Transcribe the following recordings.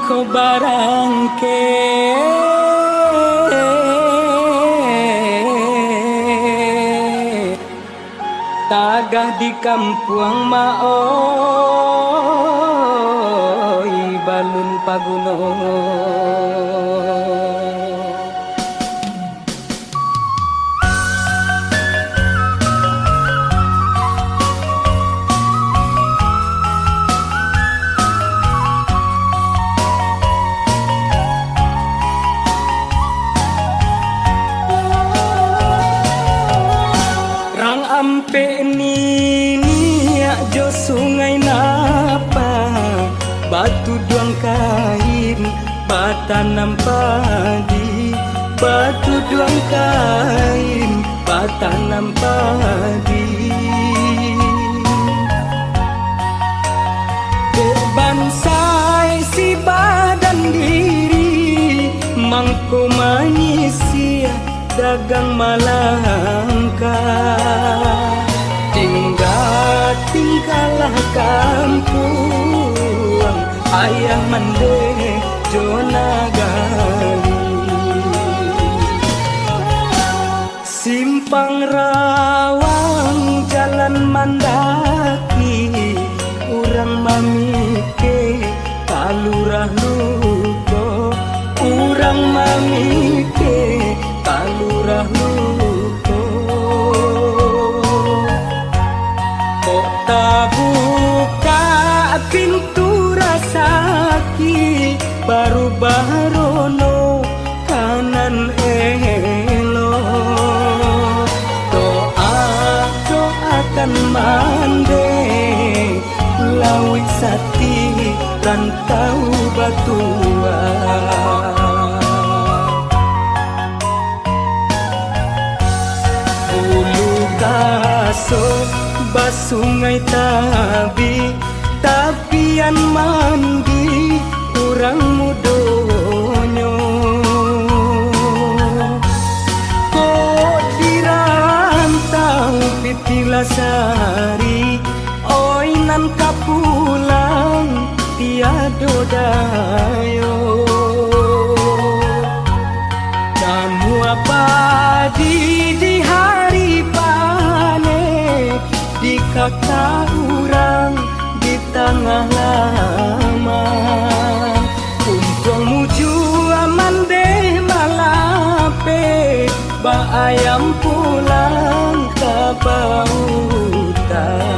ko barangke tagah di kampung maoy balun pagunong. Ampe ni jo sungai napa batu duang kain batanam padi batu duang kain batanam padi bansai si badan diri mangko manusia dagang malangka tinggallah kampung ayah mande jona gali simpang rawang jalan mandaki urang mamike kalurah luko urang mamike kalurah luko buka pintu rasaki baru barono kanan elo doakan mande lawi sati rantau batua bulu gaso basungai tabi tapian mandi kurang mudonyo kok dirantau pitilasari oi nan kapulang tiado dayo kamu apa di hari panen di kata urang di tengah lama kumpung muju aman deh malape ba ayam pulang ke bautan.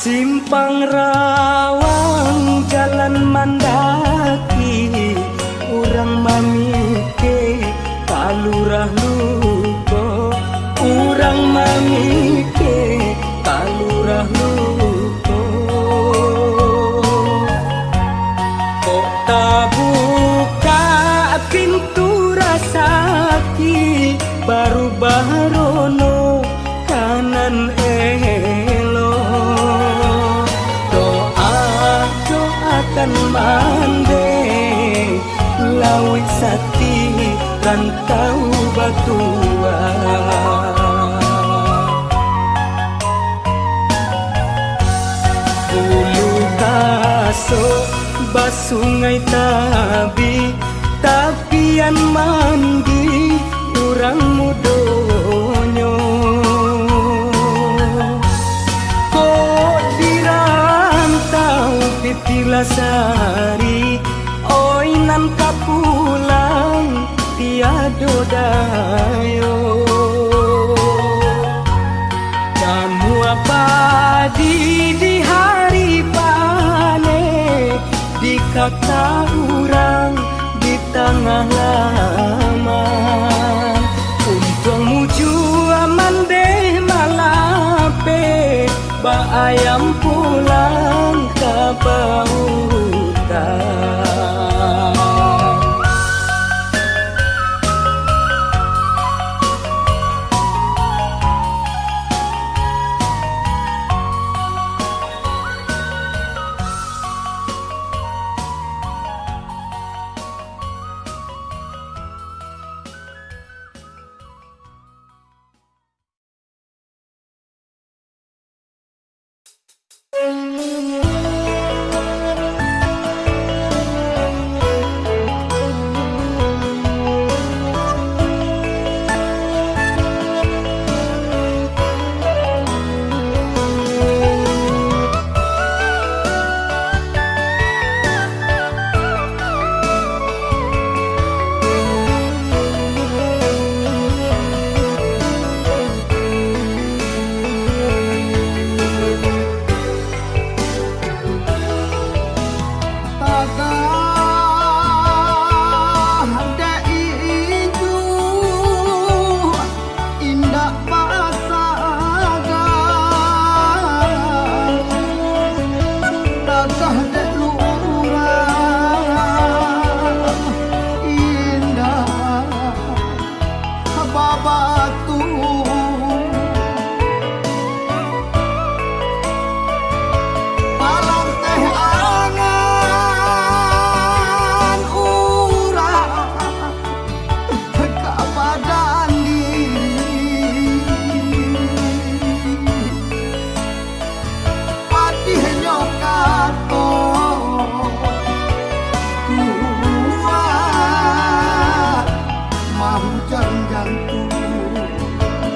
Simpang rawang jalan mandaki urang mamike kalurah luko urang mamike kalurah luko kok buka pintu rasaki baru barono kanan kan mande lawi sati rantau batua bulu kaso basungai tabi tapian mandi urang mudonyo pitilasari oi nan kapulang tiado dayo kamu apa di hari panen di kata urang di tengah